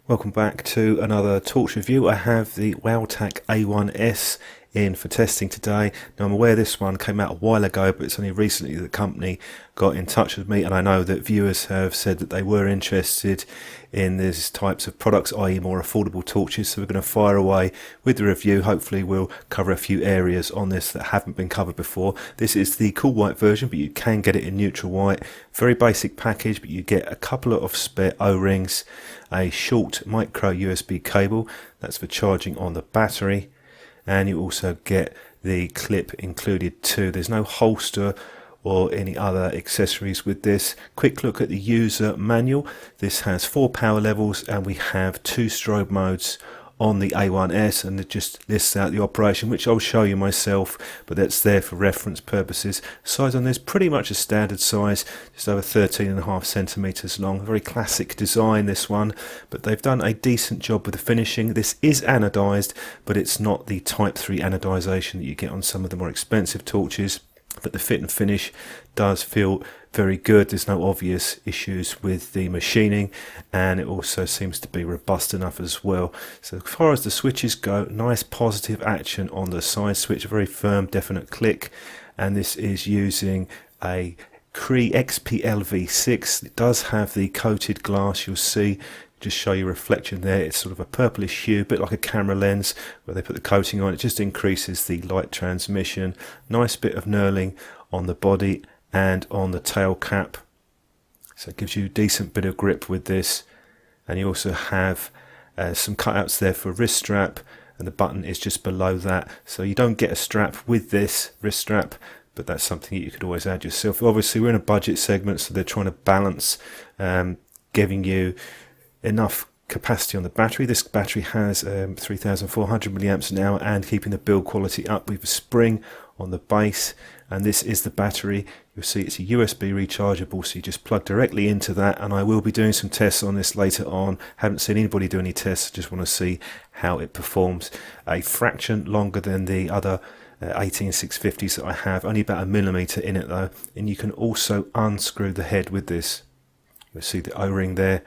Welcome back to another torch review. I have the Wowtac A1S in for testing today. Now I'm aware this one came out a while ago, but it's only recently that the company got in touch with me, and I know that viewers have said that they were interested in these types of products, i.e. more affordable torches. So we're going to fire away with the review. Hopefully we'll cover a few areas on this that haven't been covered before. This is the cool white version, but you can get it in neutral white. Very basic package, but you get a couple of spare O-rings, a short micro USB cable, that's for charging on the battery, and you also get the clip included too. There's no holster or any other accessories with this. Quick look at the user manual. This has 4 power levels and we have 2 strobe modes on the A1S, and it just lists out the operation, which I'll show you myself, but that's there for reference purposes. Size on this, pretty much a standard size, just over 13.5 centimeters long. Very classic design, this one, but they've done a decent job with the finishing. This is anodized, but it's not the type 3 anodization that you get on some of the more expensive torches. But the fit and finish does feel very good. There's no obvious issues with the machining, and it also seems to be robust enough as well. So as far as the switches go, nice positive action on the side switch, a very firm definite click, and this is using a CREE XP-L V6. It does have the coated glass, you'll see. Just show you reflection there. It's sort of a purplish hue, a bit like a camera lens where they put the coating on. It just increases the light transmission. Nice bit of knurling on the body and on the tail cap, so it gives you a decent bit of grip with this. And you also have some cutouts there for wrist strap, and the button is just below that, so you don't get a strap with this wrist strap, but that's something that you could always add yourself. Obviously we're in a budget segment, so they're trying to balance giving you enough capacity on the battery. This battery has 3,400 milliamps an hour, and keeping the build quality up with a spring on the base. And this is the battery. You'll see it's a USB rechargeable, so you just plug directly into that, and I will be doing some tests on this later on. Haven't seen anybody do any tests, just want to see how it performs. A fraction longer than the other 18650s that I have, only about 1 millimeter in it though. And you can also unscrew the head with this. You'll see the O-ring there,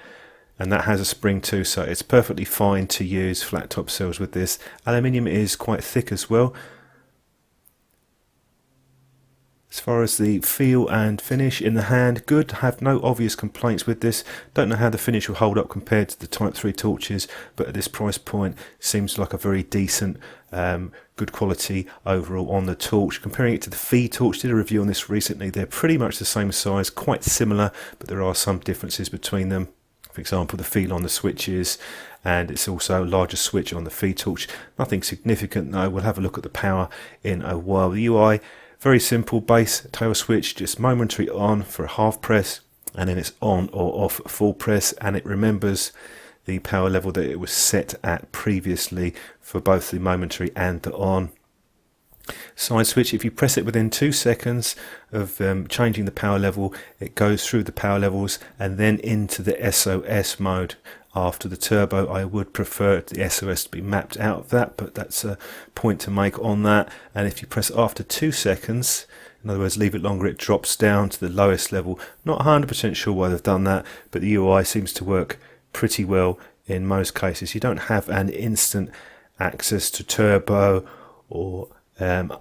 and that has a spring too, so it's perfectly fine to use flat top cells with this. Aluminium is quite thick as well. As far as the feel and finish in the hand, good. Have no obvious complaints with this. Don't know how the finish will hold up compared to the Type 3 torches, but at this price point seems like a very decent, good quality overall on the torch. Comparing it to the Phi torch, did a review on this recently. They're pretty much the same size, quite similar, but there are some differences between them. For example, the feel on the switches, and it's also a larger switch on the Phi torch. Nothing significant though. We'll have a look at the power in a while. The UI, very simple, base tail switch, just momentary on for a half press, and then it's on or off full press, and it remembers the power level that it was set at previously for both the momentary and the on. Side switch, if you press it within 2 seconds of changing the power level, it goes through the power levels and then into the SOS mode after the turbo. I would prefer the SOS to be mapped out of that, but that's a point to make on that. And if you press after 2 seconds, in other words leave it longer, it drops down to the lowest level. Not 100% sure why they've done that, but the UI seems to work pretty well in most cases. You don't have an instant access to turbo or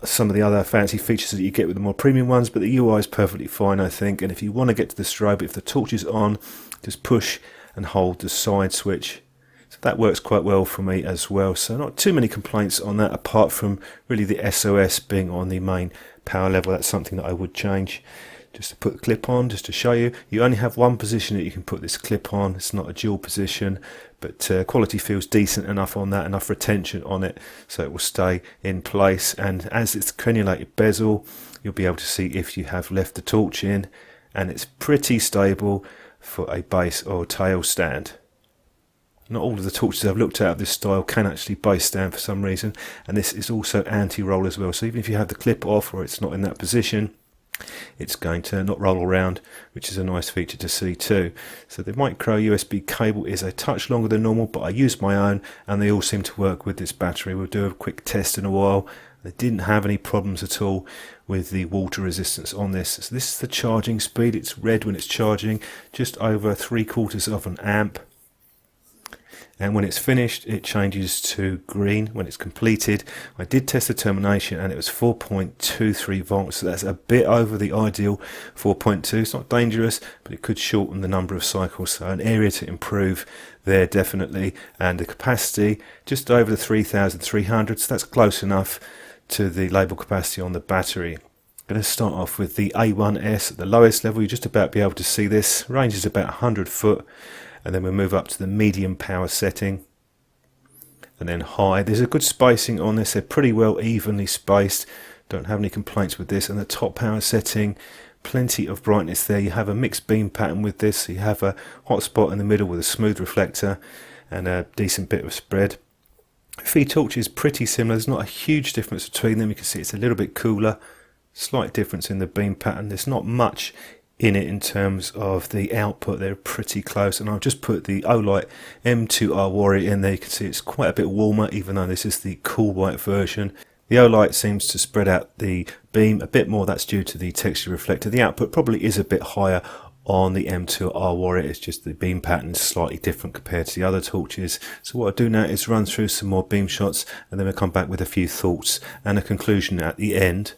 some of the other fancy features that you get with the more premium ones, but the UI is perfectly fine, I think. And if you want to get to the strobe, if the torch is on, just push and hold the side switch. So that works quite well for me as well. So not too many complaints on that, apart from really the SOS being on the main power level. That's something that I would change. Just to put the clip on, just to show you, you only have one position that you can put this clip on. It's not a dual position, but quality feels decent enough on that, enough retention on it, so it will stay in place. And as it's crenulated bezel, you'll be able to see if you have left the torch in, and it's pretty stable for a base or tail stand. Not all of the torches I've looked at of this style can actually base stand for some reason, and this is also anti-roll as well, so even if you have the clip off or it's not in that position, it's going to not roll around, which is a nice feature to see too. So the micro USB cable is a touch longer than normal, but I used my own and they all seem to work with this battery. We'll do a quick test in a while. They didn't have any problems at all with the water resistance on this. So this is the charging speed. It's red when it's charging, just over 3/4 of an amp. and when it's finished it changes to green when it's completed. I did test the termination and it was 4.23 volts, so that's a bit over the ideal 4.2. It's not dangerous, but it could shorten the number of cycles, so an area to improve there definitely. And the capacity just over the 3300, so that's close enough to the label capacity on the battery. I'm going to start off with the A1S at the lowest level. You just about be able to see this. Range is about 100 foot, and then we'll move up to the medium power setting, and then high. There's a good spacing on this. They're pretty well evenly spaced. Don't have any complaints with this. And the top power setting, plenty of brightness there. You have a mixed beam pattern with this. So you have a hot spot in the middle with a smooth reflector and a decent bit of spread. Feed torch is pretty similar. There's not a huge difference between them. You can see it's a little bit cooler. Slight difference in the beam pattern. There's not much in it in terms of the output. They're pretty close, and I've just put the Olight M2R Warrior in there. You can see it's quite a bit warmer, even though this is the cool white version. The Olight seems to spread out the beam a bit more. That's due to the texture reflector. The output probably is a bit higher on the M2R Warrior. It's just the beam pattern is slightly different compared to the other torches. So what I'll do now is run through some more beam shots, and then we'll come back with a few thoughts and a conclusion at the end.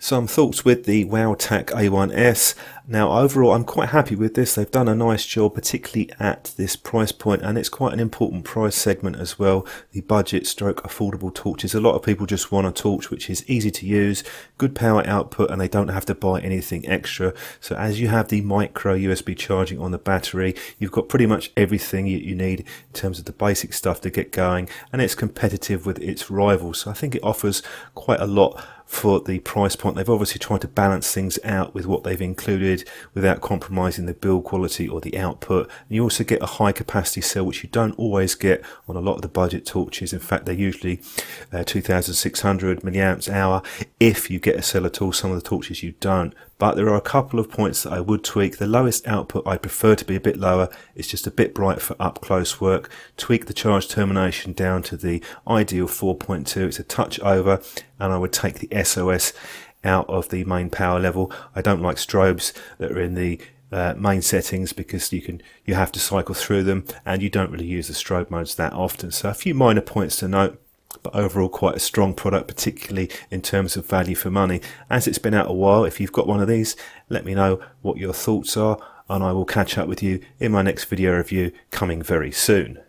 Some thoughts with the Wowtac A1S. Now overall I'm quite happy with this. They've done a nice job, particularly at this price point, and it's quite an important price segment as well, the budget stroke affordable torches. A lot of people just want a torch which is easy to use, good power output, and they don't have to buy anything extra. So as you have the micro USB charging on the battery, you've got pretty much everything you need in terms of the basic stuff to get going, and it's competitive with its rivals. So I think it offers quite a lot for the price point They've obviously tried to balance things out with what they've included without compromising the build quality or the output. And you also get a high capacity cell, which you don't always get on a lot of the budget torches. In fact, they're usually 2600 milliamps hour if you get a cell at all. Some of the torches you don't. But there are a couple of points that I would tweak. The lowest output I prefer to be a bit lower. It's just a bit bright for up close work. Tweak the charge termination down to the ideal 4.2. It's a touch over, and I would take the SOS out of the main power level. I don't like strobes that are in the main settings because you have to cycle through them, and you don't really use the strobe modes that often. So a few minor points to note, but overall quite a strong product, particularly in terms of value for money. As it's been out a while, if you've got one of these, let me know what your thoughts are, and I will catch up with you in my next video review coming very soon.